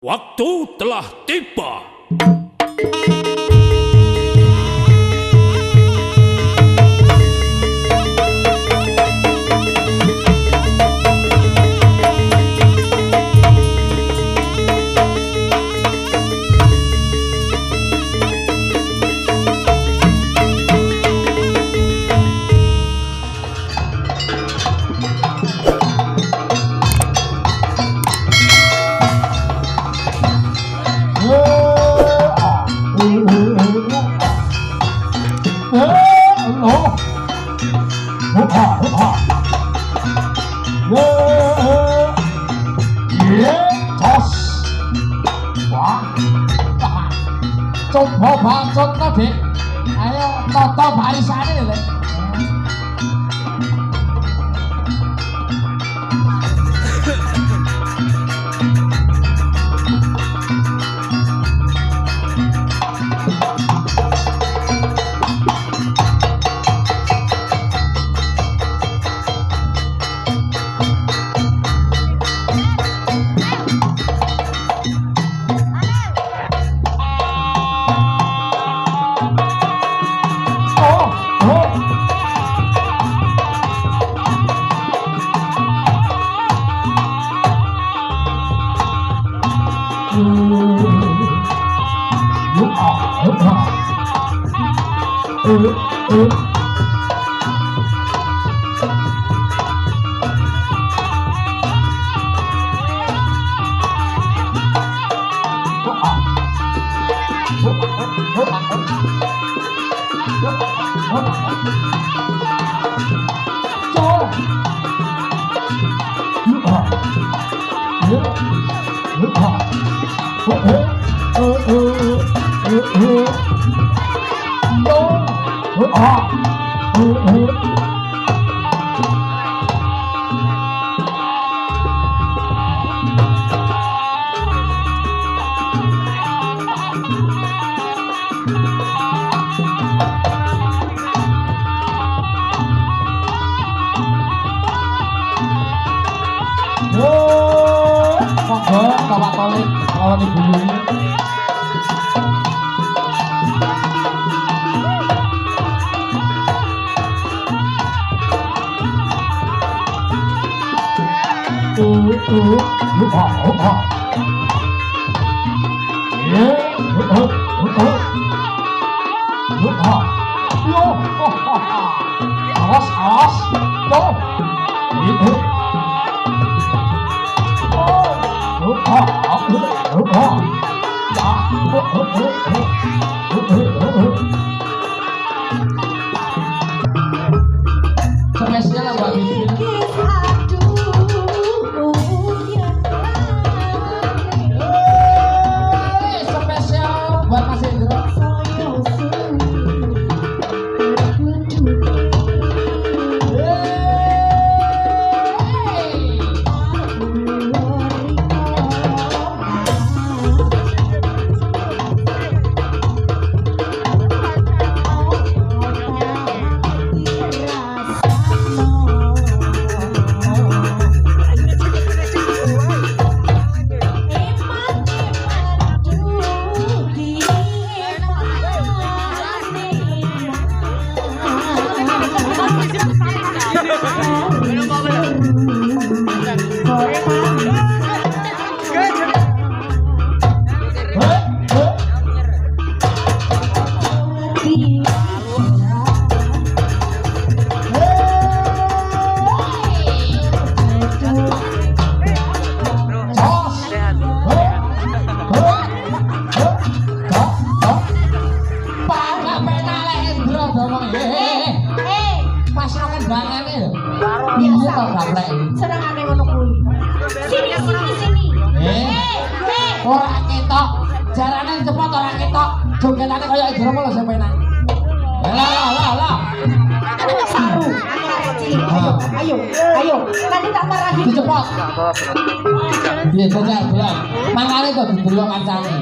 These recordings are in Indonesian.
Waktu telah tiba. Coba bacot to, Dik. Ayo tata barisane lho. Bapak Tolik lawan Ibu Yuli. Awas, awas, tuh. Spesial lah Mbak Bibi. Spesial buat Mas Indro. Ora ketok, jarane cepet ora ketok. Jogetane kaya Idro lho sing penak. Lah. Saru. Ayo, ayo. Nanti tak marahi. Cepet. Piye jajal bulan. Mangane to didelok kancane.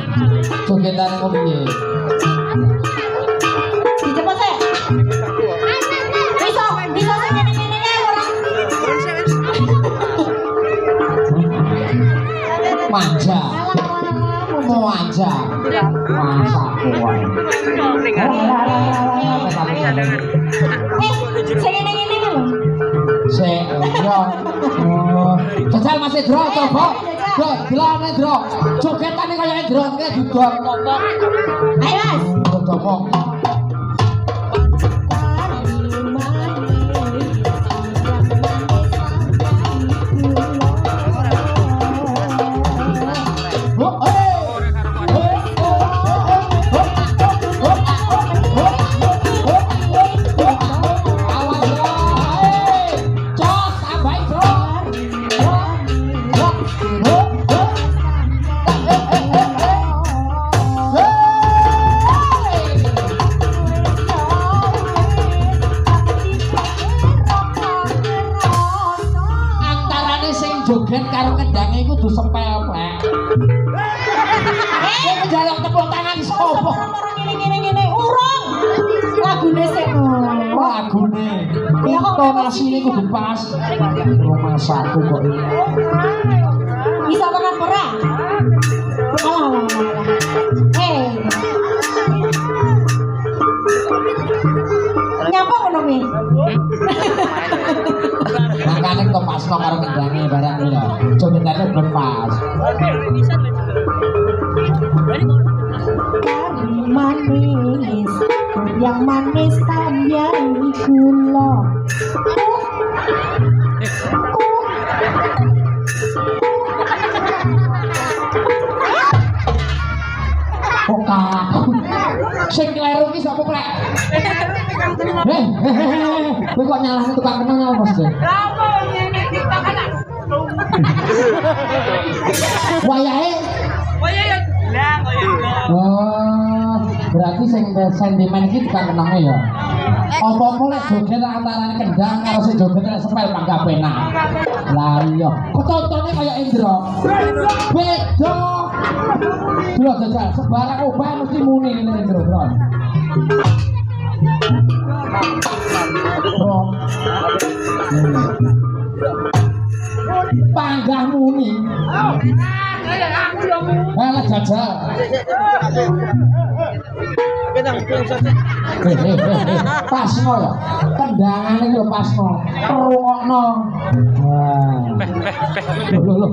Jogetane kok piye? Dicepet sih. Bisa sing ngene-ngene ora. Manja. aja. Masa kuat. Saya ini lho. Yo. Jajal masih dro coba. Yo, dilane dro. Jogetane kaya dro iki duduk. Ayo Mas. Coba. Joget karo kendangnya itu kudu sepel-pel. Kowe njaluk tepuk tangan sapa? Ngene urung. Lagune sik ngono. Lagune. Intonasine kudu pas. Rumah satu kok ini. Bisa tekan ora? Alah. Nyapa ngono kuwi? Makane kok pasno karo kendangnya barang iki lho. Jogetane ben pas. Manis, yang manis tambahi gula. Kok kaku? Sing kleru iki sapa plek? Kowe kok nyalahne tukang kenang apa sih? Wayahe bilang oh, berarti sentimen iki tukang kenangnya ya. Apa-apa lek joget antarane kendang karo sing joget lek sepel mangga penak. Lah iya, ketontone kaya Indra. Beda. Dulu jajal sebarang obah mesti muni ngene Indra, Bro. Bro. Panggah muni. Lah jajal. Pasno ya, kendangane lho pasno, rungokno. Wah.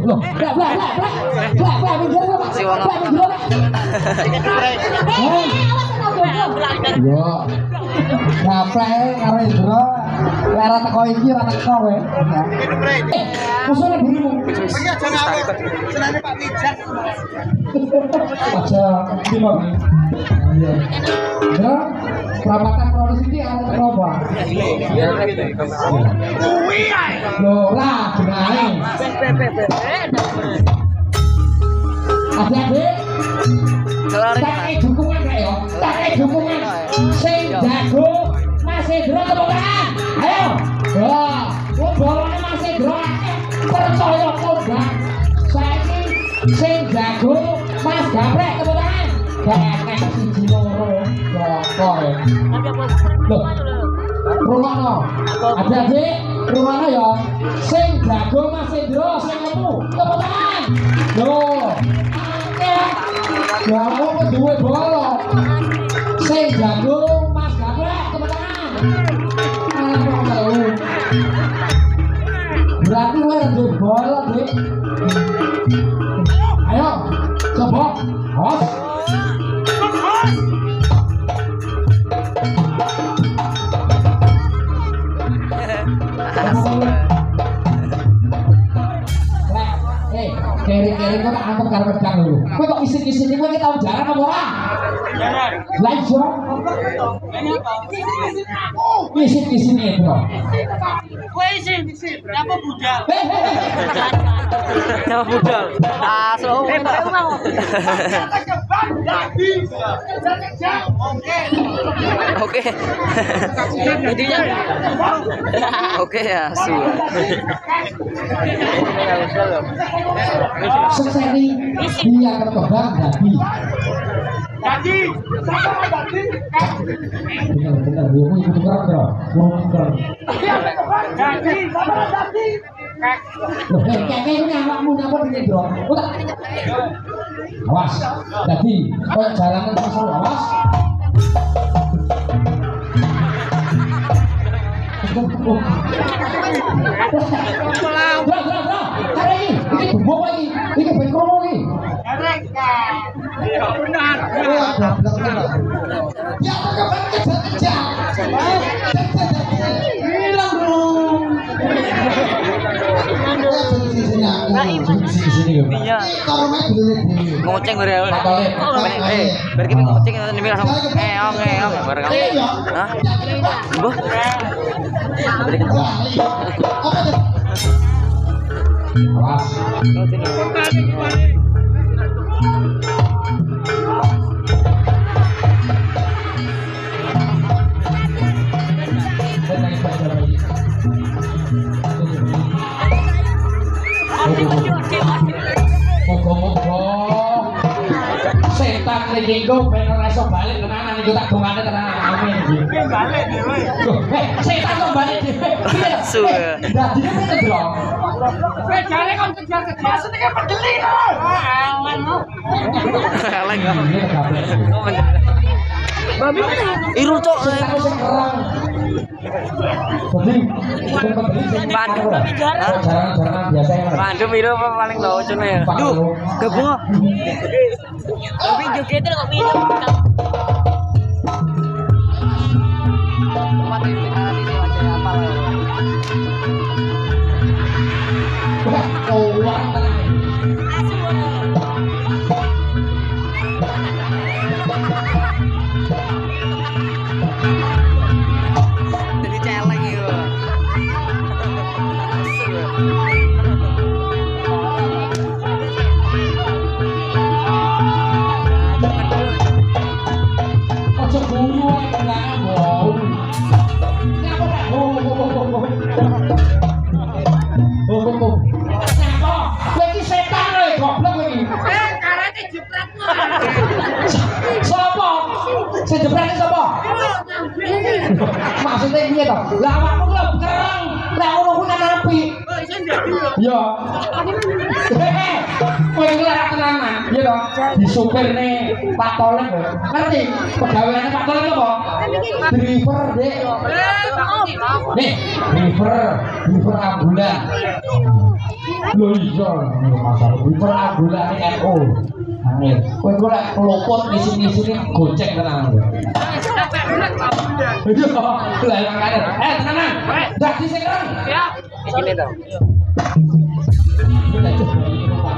Loh. Blak, minggir kok, Pak. Blak, minggir. Yo. Gaplek karo Indra, lara teko iki ora teko kowe. Kusune dirimu. Iki aja ngawur. Senane Pak Wijat. Aja gimana? Iya. Ya, perawatan produksi ini ada apa? Loh lah, benarin. Adik-adik, tak dukungan gak ya? Tak dukungan. Sing jago, Mas Indra tepuk tangan. Ayo. Wah, bolanya Mas Indra percaya kondang. Saiki sing jago, Mas Gaplek tepuk tangan. Gaplek siji loro bokor. Loh. Rumakno. Adik-adik, rumakno ya. Sing jago Mas Indra sing nemu tepuk tangan. Loh. Ya apa duwe bola. Sing jago Mas Gaplek tepuk tangan. Berarti kowe duwe bola, Dik. Ayo, coba. Hos. Kering-kering kok anggap karo wedang lho. Kowe kok isin-isin kowe iki tau jaran apa ora? Jaran. Lah iya. Isin-isin iki, Bro. Kowe isin, apa budal? Nama budal. Aso. Oke. Intinya oke ya, su. Sekseni dia berkembang jadi. Jadi, sama tadi. Bener-bener dia mau ikut keren. Jadi, sama tadi. Loh, kayak ini awakmu napa dene, Bro? Awas. Jadi, kok jalanan terus awas. Bro. Hari ini bumbung lagi. Ini ben kromo iki. Iya benar. Ya kok kejar-kejar. Hilang dong. Iya. Ngoceng bare. Bar ki ngoceng ini langsung eong bareng kamu. Hah? Mbah. Setan linggo ben ora iso balik tenanan iku tak dongane tenanan amin iki. Balik dhewe. Setan kok balik dhewe. Suwe. Dadine piye to? Kowe jare kon kejar-kejar maksudnya kan pedeli to. Awan lo. Eleng. Ini kabeh. Babi. Iru cok. Setan sing kerang. Jadi, Pandu. Jarang-jarang biasa ya. Pandu biru apa paling lucu nih? Duh, gabung. Tapi jogetnya kok minum. Tempat itu hari ini wajah apa lah? Uang tenang. Jadi celeng itu. Ojo guru ae tenang, bau. Ngapa tak? Oh. Ngapa? Kowe iki setan lho, goblok kowe iki. Karate jepretmu. Sopo? Sing jebrane sapa? Maksudnya piye to? Lah awakmu ku lho kereng. Lah ngono ku nang api. Oh, iso ndadi lho. Iya. Kowe iki ora tenanan, iya to? Disupirne Pak Tolek lho. Ngerti? Pegaweane Pak Tolek apa? Driver, Dek. Nih, driver ambulan. Lho iya, masalah driver ambulan NU. Angel. Kowe ku lek kelopot ngisi-ngisine gocek tenan. Iya, lah makane. Tenanan. Dadi sing keren. Siap. Ini dong. Kita coba ini, Pak.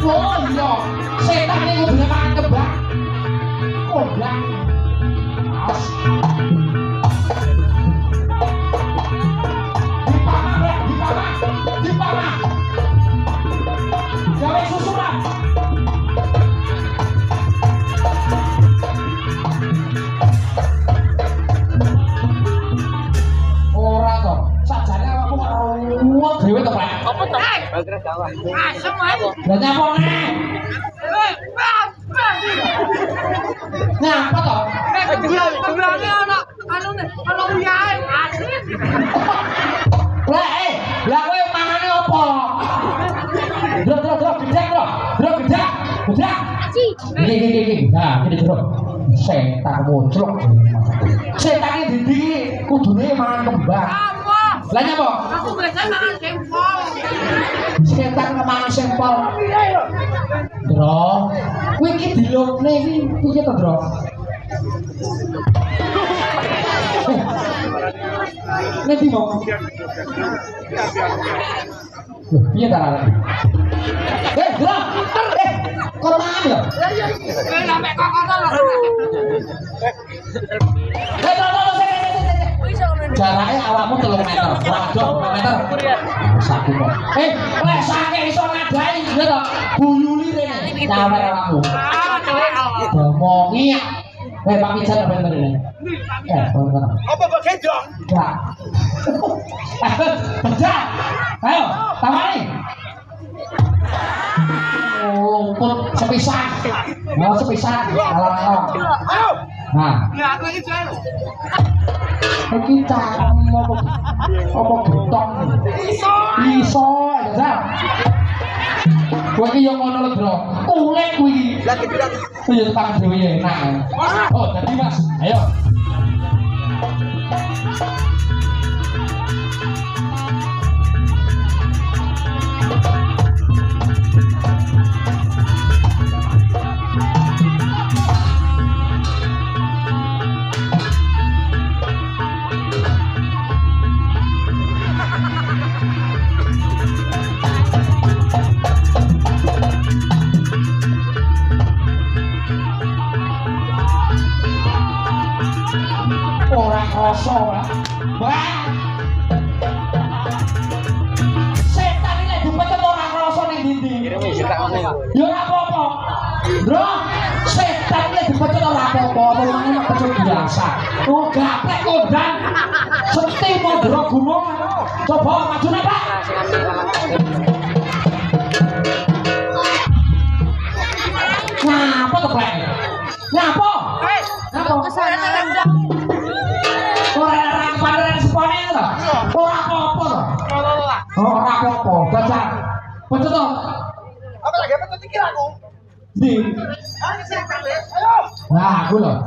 Oh iya, setan ini udah makan kebak. Kobrak. Mas. Dipamah. Gawe susuran. Ora to, sajane awakmu karo ruwet dhewe to, Pak. Apa tuh? Bagus sawah. Asem ae. Lah nyapa neh? Nyapa to? Jumlahnya ana uyahe asli. Lah kowe mangane opo? Drok gedek. Iki. Nah, iki drok. Setan muncul. Setane ndi kudune mangan kembang. Apa? Lah nyapa? Aku biasa mangan jempol. Setan mangan sempol. Drok. Kowe iki dilokne iki piye to, Drok? Nanti mau. Iya darah. Gerak. Kok mangan ya? Sampai kokotan lho. Jaraknya awakmu 3 meter. Waduh, 5 meter. Satu kok. Lek sake iso ngadai ya to. Buyuli rene. Nyawer awakmu. Ngomongi. Pak Pijar bener ini. Bener. Apa kok gendong? Enggak. Pijar. Ayo, tamani. Lumpur sepisan. Mau sepisan. Alang-alang. Ayo. Nah. Ya aku iki jae lho. Iki cangkem apa getong. Iso ya. Kowe iki yo ngono lho, Bro. Ulek kuwi. Lah gitu. Yo tangan dhewe ya enak. Oh, dadi Mas, ayo. Kosong lah, setan ini dipecet orang rasa nih dinding. Ya apa-apa, bro. Setan ini dipecet orang apa-apa, mulanya pecet biasa. Oh gaplek kodang, seti mau bro gunung. Coba maju nih Pak. Ngapa tuh Pak? Ngapa? Ngapa kesana? Orang pandang sepone itu, orang apa-apa, orang apa-apa, baca, baca toh. Apa lagi? Apa tuh pikir aku? Di. Nah, aku loh.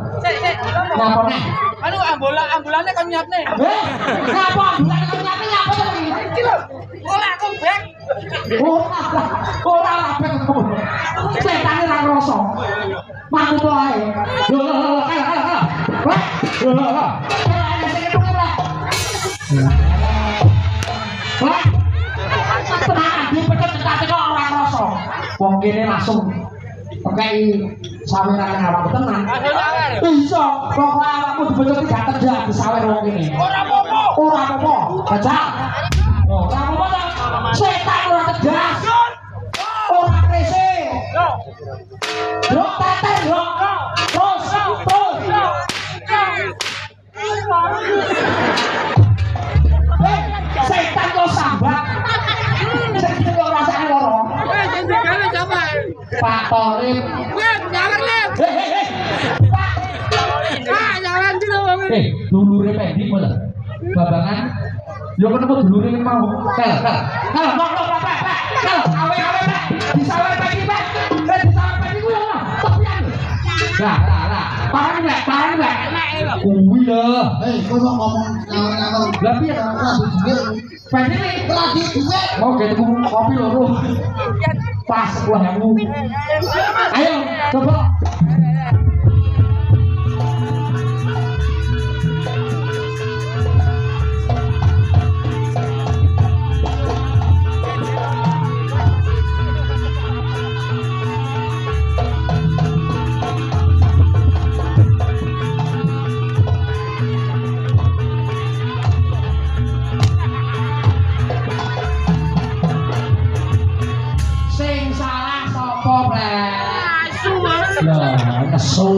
Ngapa nih? Anu ambulannya kan nyiap nih. Ngapa ambulannya kan nyiap nih? Ngapa tuh ini? Oleh aku bek. Orang apa itu? Setan orang rosong. Mantu tuh aja. Tenang, dipecet-pecet kok orang rosong. Wong kene langsung pakai saweran awak tenang. Iso, kok awakmu dipecet gak tedak disawer wong kene. Ora apa-apa. Ora apa-apa. Baca. Ora apa-apa. Setan ora tegas. Ora krese. Yo teter yo. Terus. Setan kok sambat. Setan kok rasane loro. Jangan coba. Pak Torip. Jangan lep. Pak. Jangan dulu wong. Dulure pendek kok lho. Babangan. Yo ketemu dulure mau. Kalau mau Pak. Kalau awe-awe Pak. Disawer pagi Pak. Disawer pagi ku lho. Tepian. Lah. Parang Pak. Kuwi lho. Kowe kok ngomong ngawur-ngawur. Lah piye ta? Pendek lagi duwe. Mau ge tuku kopi loro. Pas buah kamu. Ayo, coba. Nesu.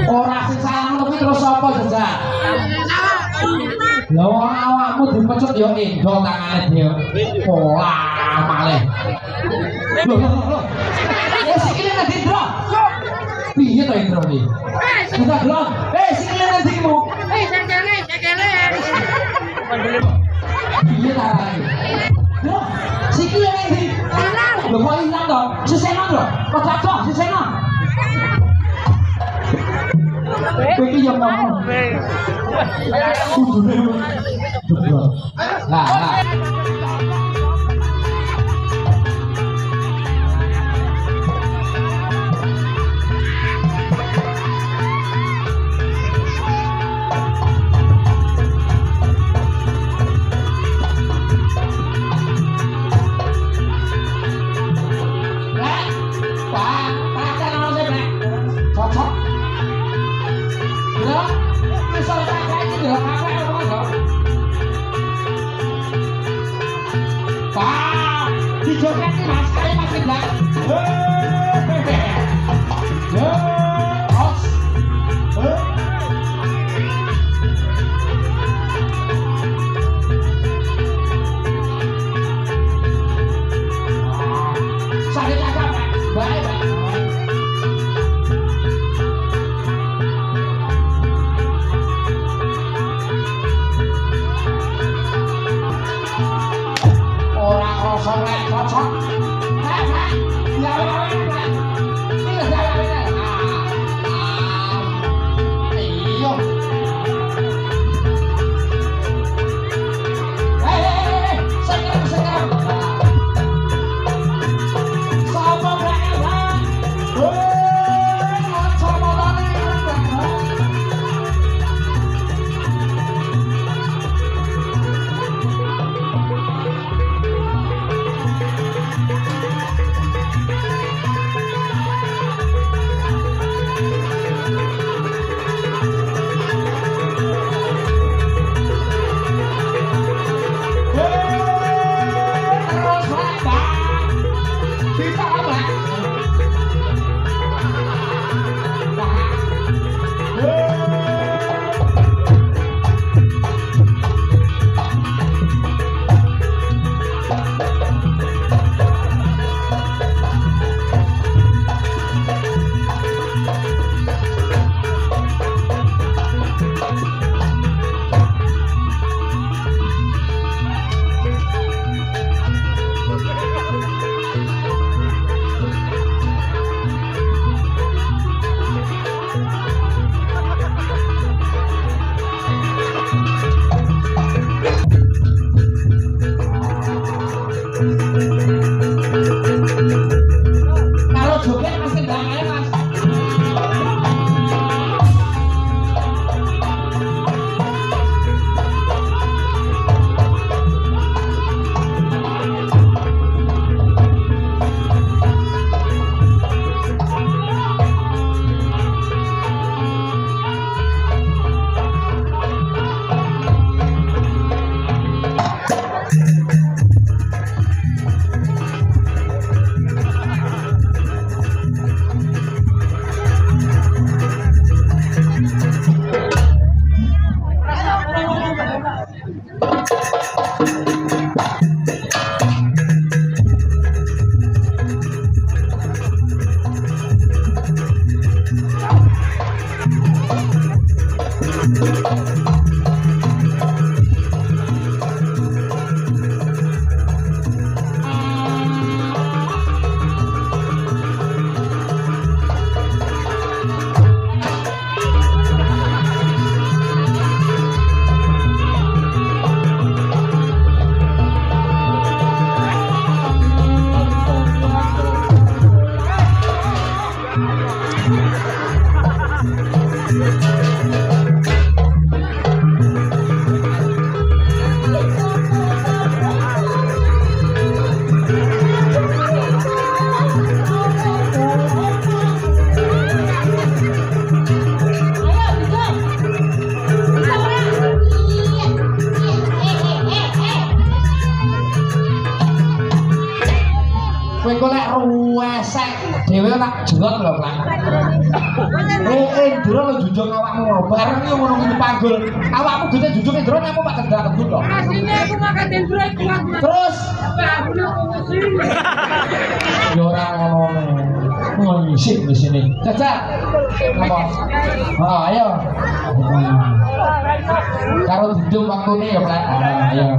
Ora sing salah ngono kuwi terus sapa jejak? Lho awakmu dipecut yo endo tangane dhewe. Pola malih. Lho. Sikile nang Indro. Piye to Indro iki? Sudah belum? Sikile nang ndimu. Sekele. Piye ta? Lho, sikile nang ndi? Lho kok ilang to? Sesena lho. Kok jatuh sesena? Kowe iki yo ngomong. Kudune. Lah. cocok. Ya iya. Sekarang. Sama berapa? Kalau joget masih nggak enak. Kowe golek ruwesek dhewe tak jelot lho, Pak. Ndro lo jujung awakmu bareng yo ngono kuwi panggul. Awakmu gede jujung Ndro nemu Pak kendrak-kendut lho. Asline aku makan Ndro iku. Terus yo ora ngono. Ngisik di sini. Caca. Apa? Ah, ayo. Karo jujung waktune ya, Pak. Ah, ayo.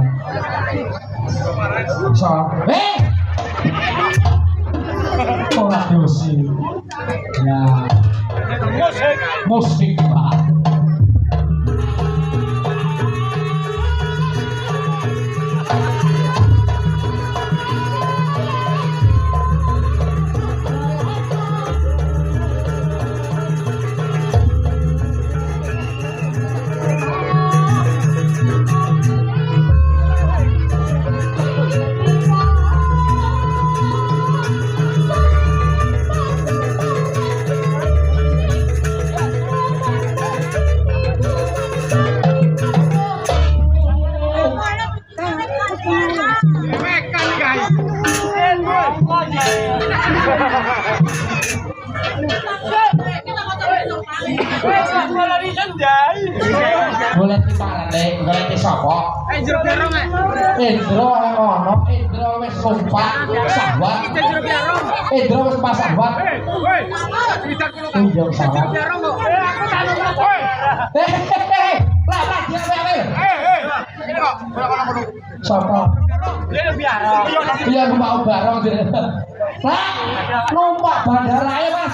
So, ora dosi. Ya. Musik Pak. Boleh diparane, boleh disapa? Ndro garong e. Ndro ono, Ndro wis sumpah sahabat. Ndro wis pasahbat. Iya sahabat. Aku tak nemu. Lah dia apa? Sapa? Iya aku mau bareng. Pak, numpak bandara ya Mas.